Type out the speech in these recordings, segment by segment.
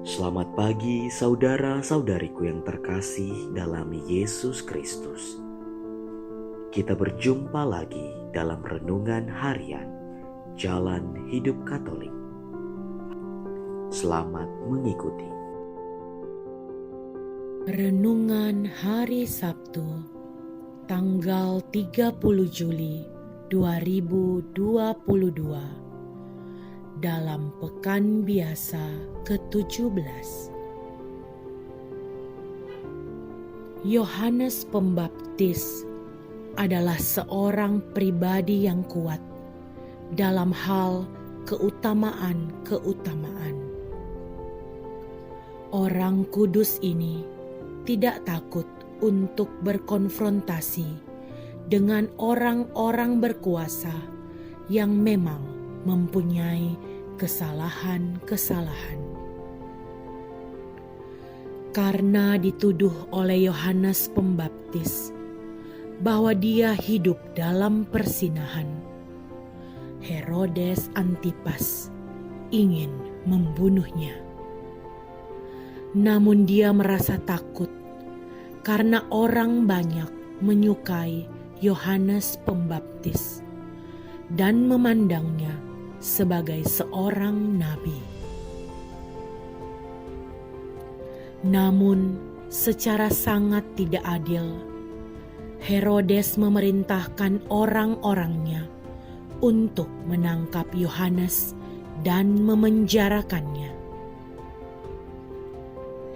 Selamat pagi saudara-saudariku yang terkasih dalam Yesus Kristus. Kita berjumpa lagi dalam renungan harian Jalan Hidup Katolik. Selamat mengikuti. Renungan hari Sabtu, tanggal 30 Juli 2022. Dalam Pekan Biasa ke-17. Yohanes Pembaptis adalah seorang pribadi yang kuat dalam hal keutamaan-keutamaan. Orang kudus ini tidak takut untuk berkonfrontasi dengan orang-orang berkuasa yang memang mempunyai kesalahan-kesalahan. Karena dituduh oleh Yohanes Pembaptis bahwa dia hidup dalam persinahan, Herodes Antipas ingin membunuhnya. Namun dia merasa takut karena orang banyak menyukai Yohanes Pembaptis dan memandangnya sebagai seorang nabi. Namun secara sangat tidak adil, Herodes memerintahkan orang-orangnya untuk menangkap Yohanes dan memenjarakannya.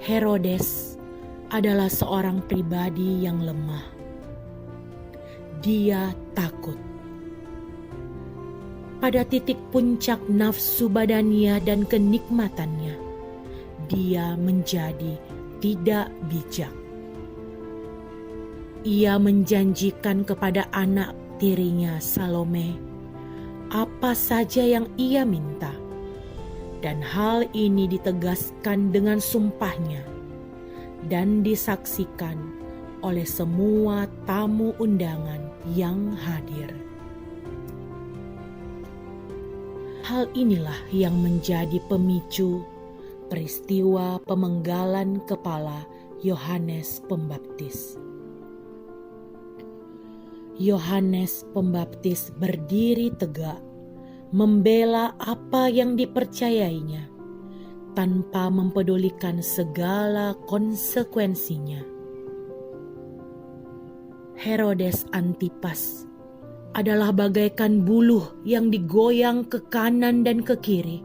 Herodes adalah seorang pribadi yang lemah. Dia takut. Pada titik puncak nafsu badannya dan kenikmatannya, dia menjadi tidak bijak. Ia menjanjikan kepada anak tirinya Salome apa saja yang ia minta, dan hal ini ditegaskan dengan sumpahnya dan disaksikan oleh semua tamu undangan yang hadir. Hal inilah yang menjadi pemicu peristiwa pemenggalan kepala Yohanes Pembaptis. Yohanes Pembaptis berdiri tegak, membela apa yang dipercayainya, tanpa mempedulikan segala konsekuensinya. Herodes Antipas adalah bagaikan buluh yang digoyang ke kanan dan ke kiri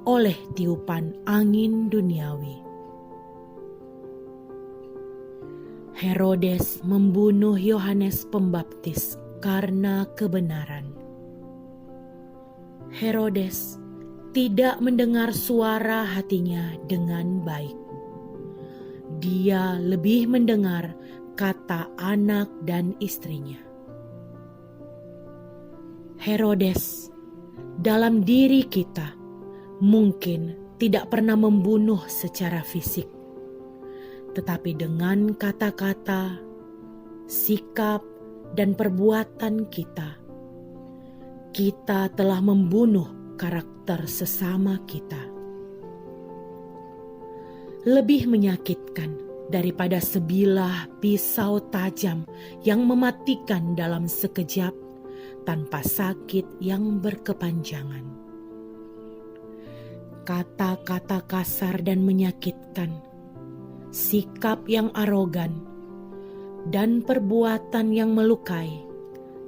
oleh tiupan angin duniawi. Herodes membunuh Yohanes Pembaptis karena kebenaran. Herodes tidak mendengar suara hatinya dengan baik. Dia lebih mendengar kata anak dan istrinya. Herodes dalam diri kita mungkin tidak pernah membunuh secara fisik, tetapi dengan kata-kata, sikap, dan perbuatan kita telah membunuh karakter sesama kita. Lebih menyakitkan daripada sebilah pisau tajam yang mematikan dalam sekejap tanpa sakit yang berkepanjangan. Kata-kata kasar dan menyakitkan, sikap yang arogan, dan perbuatan yang melukai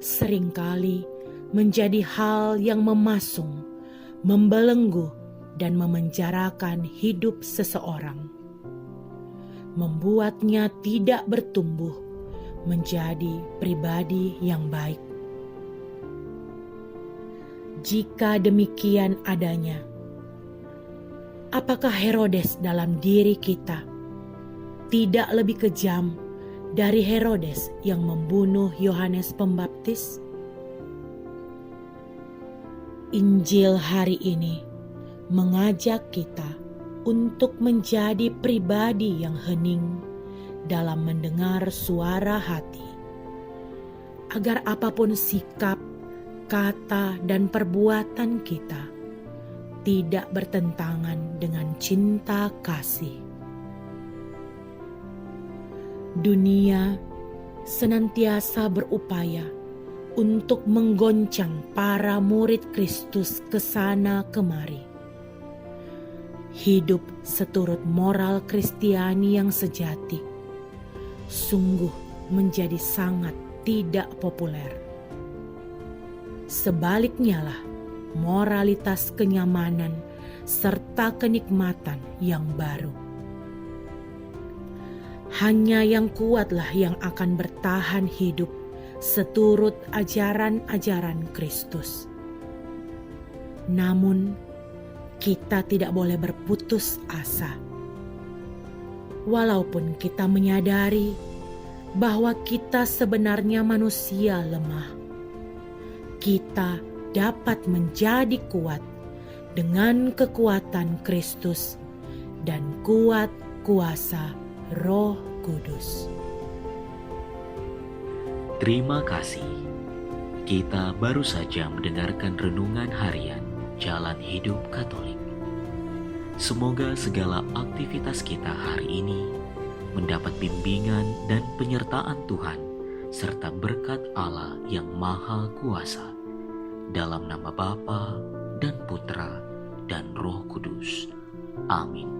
seringkali menjadi hal yang memasung, membelenggu, dan memenjarakan hidup seseorang, membuatnya tidak bertumbuh menjadi pribadi yang baik. Jika demikian adanya, apakah Herodes dalam diri kita tidak lebih kejam dari Herodes yang membunuh Yohanes Pembaptis? Injil hari ini mengajak kita untuk menjadi pribadi yang hening dalam mendengar suara hati, agar apapun sikap, kata, dan perbuatan kita, tidak bertentangan dengan cinta kasih. Dunia senantiasa berupaya untuk menggoncang para murid Kristus ke sana kemari. Hidup seturut moral Kristiani yang sejati sungguh menjadi sangat tidak populer. Sebaliknya lah, moralitas kenyamanan serta kenikmatan yang baru. Hanya yang kuatlah yang akan bertahan hidup seturut ajaran-ajaran Kristus. Namun, kita tidak boleh berputus asa. Walaupun kita menyadari bahwa kita sebenarnya manusia lemah, kita dapat menjadi kuat dengan kekuatan Kristus dan kuat kuasa Roh Kudus. Terima kasih. Kita baru saja mendengarkan renungan harian Jalan Hidup Katolik. Semoga segala aktivitas kita hari ini mendapat bimbingan dan penyertaan Tuhan serta berkat Allah yang Maha Kuasa. Dalam nama Bapa dan Putra dan Roh Kudus. Amin.